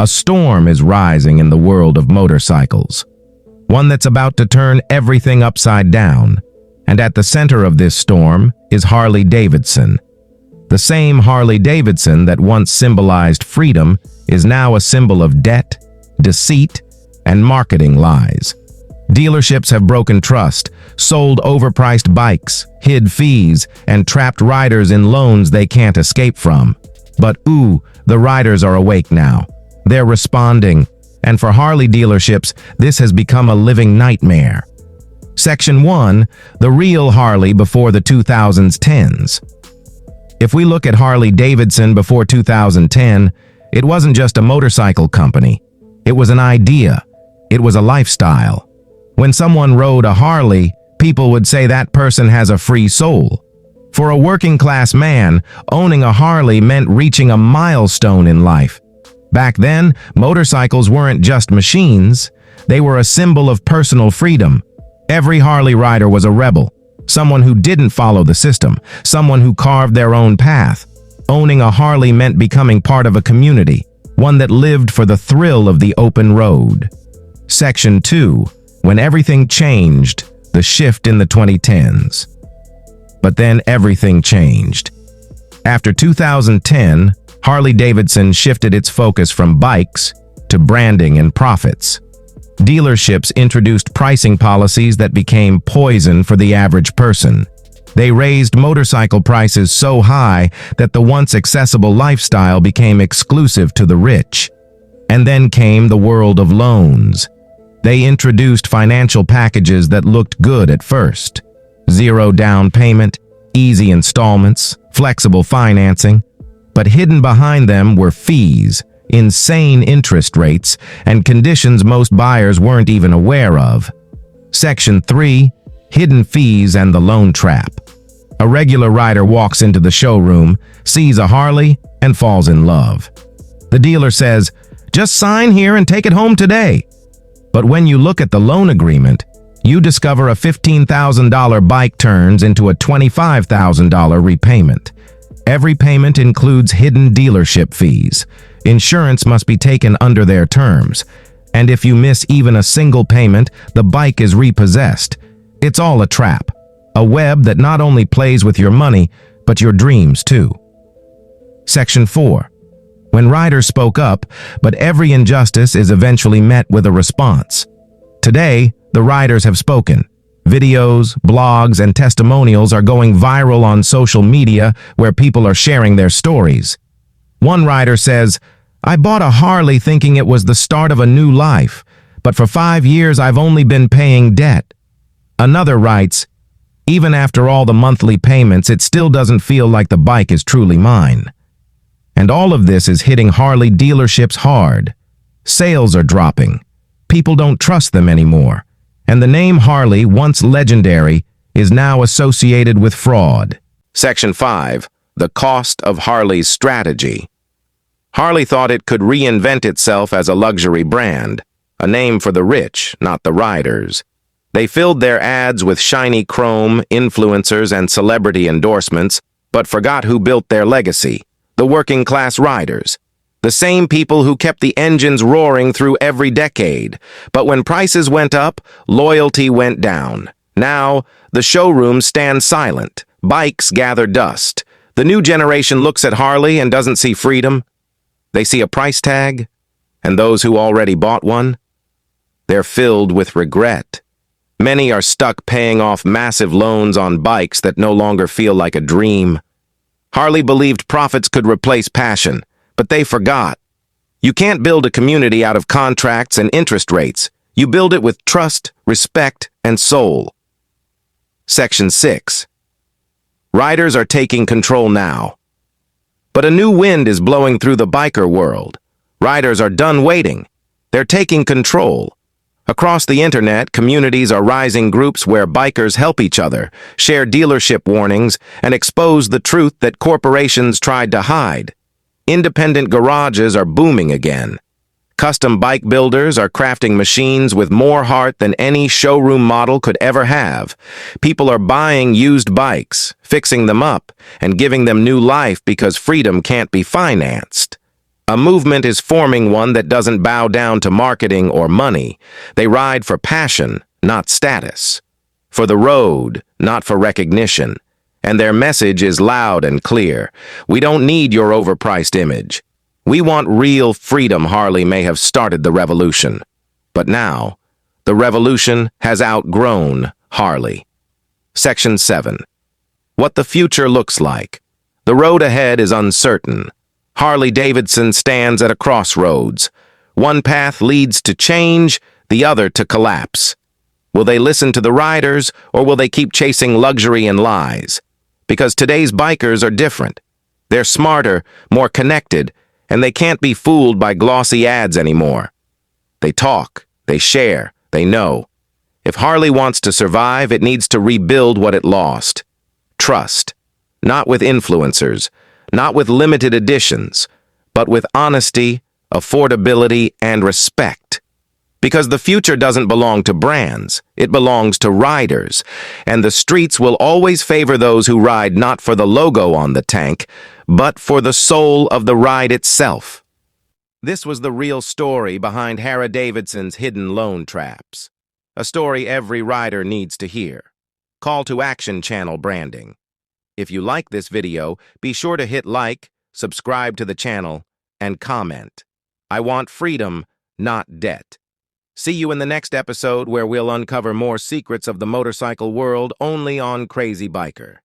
A storm is rising in the world of motorcycles, one that's about to turn everything upside down. And at the center of this storm is Harley-Davidson. The same Harley-Davidson that once symbolized freedom is now a symbol of debt, deceit, and marketing lies. Dealerships have broken trust, sold overpriced bikes, hid fees, and trapped riders in loans they can't escape from. But the riders are awake now. They're responding, and for Harley dealerships, this has become a living nightmare. Section 1. The real Harley before the 2010s. If we look at Harley-Davidson before 2010, it wasn't just a motorcycle company. It was an idea. It was a lifestyle. When someone rode a Harley, people would say that person has a free soul. For a working-class man, owning a Harley meant reaching a milestone in life. Back then, motorcycles weren't just machines. They were a symbol of personal freedom. Every Harley rider was a rebel, someone who didn't follow the system, someone who carved their own path. Owning a Harley meant becoming part of a community, one that lived for the thrill of the open road. Section 2. When everything changed, the shift in the 2010s. But then everything changed. After 2010, Harley-Davidson shifted its focus from bikes to branding and profits. Dealerships introduced pricing policies that became poison for the average person. They raised motorcycle prices so high that the once accessible lifestyle became exclusive to the rich. And then came the world of loans. They introduced financial packages that looked good at first. Zero down payment, easy installments, flexible financing. But hidden behind them were fees, insane interest rates, and conditions most buyers weren't even aware of. Section 3. Hidden fees and the loan trap. A regular rider walks into the showroom, sees a Harley, and falls in love. The dealer says, "Just sign here and take it home today." But when you look at the loan agreement, you discover a $15,000 bike turns into a $25,000 repayment. Every payment includes hidden dealership fees. Insurance must be taken under their terms. And if you miss even a single payment, the bike is repossessed. It's all a trap. A web that not only plays with your money, but your dreams too. Section 4. When riders spoke up, but every injustice is eventually met with a response. Today, the riders have spoken. Videos, blogs, and testimonials are going viral on social media where people are sharing their stories. One rider says, "I bought a Harley thinking it was the start of a new life, but for 5 years I've only been paying debt." Another writes, "Even after all the monthly payments, it still doesn't feel like the bike is truly mine." And all of this is hitting Harley dealerships hard. Sales are dropping. People don't trust them anymore. And the name Harley, once legendary, is now associated with fraud. Section 5. The cost of Harley's strategy. Harley thought it could reinvent itself as a luxury brand, a name for the rich, not the riders. They filled their ads with shiny chrome, influencers, and celebrity endorsements, but forgot who built their legacy: the working-class riders. The same people who kept the engines roaring through every decade. But when prices went up, loyalty went down. Now, the showrooms stand silent. Bikes gather dust. The new generation looks at Harley and doesn't see freedom. They see a price tag. And those who already bought one? They're filled with regret. Many are stuck paying off massive loans on bikes that no longer feel like a dream. Harley believed profits could replace passion. But they forgot. You can't build a community out of contracts and interest rates. You build it with trust, respect, and soul. Section 6. Riders are taking control now. But a new wind is blowing through the biker world. Riders are done waiting. They're taking control. Across the internet, communities are rising groups where bikers help each other, share dealership warnings, and expose the truth that corporations tried to hide. Independent garages are booming again. Custom bike builders are crafting machines with more heart than any showroom model could ever have. People are buying used bikes, fixing them up, and giving them new life because freedom can't be financed. A movement is forming, one that doesn't bow down to marketing or money. They ride for passion, not status. For the road, not for recognition. And their message is loud and clear. We don't need your overpriced image. We want real freedom. Harley may have started the revolution. But now, the revolution has outgrown Harley. Section 7. What the future looks like. The road ahead is uncertain. Harley-Davidson stands at a crossroads. One path leads to change, the other to collapse. Will they listen to the riders, or will they keep chasing luxury and lies? Because today's bikers are different. They're smarter, more connected, and they can't be fooled by glossy ads anymore. They talk, they share, they know. If Harley wants to survive, it needs to rebuild what it lost. Trust. Not with influencers, not with limited editions, but with honesty, affordability, and respect. Because the future doesn't belong to brands, it belongs to riders, and the streets will always favor those who ride not for the logo on the tank, but for the soul of the ride itself. This was the real story behind Harley-Davidson's hidden loan traps. A story every rider needs to hear. Call to action channel branding. If you like this video, be sure to hit like, subscribe to the channel, and comment. I want freedom, not debt. See you in the next episode where we'll uncover more secrets of the motorcycle world only on Crazy Biker.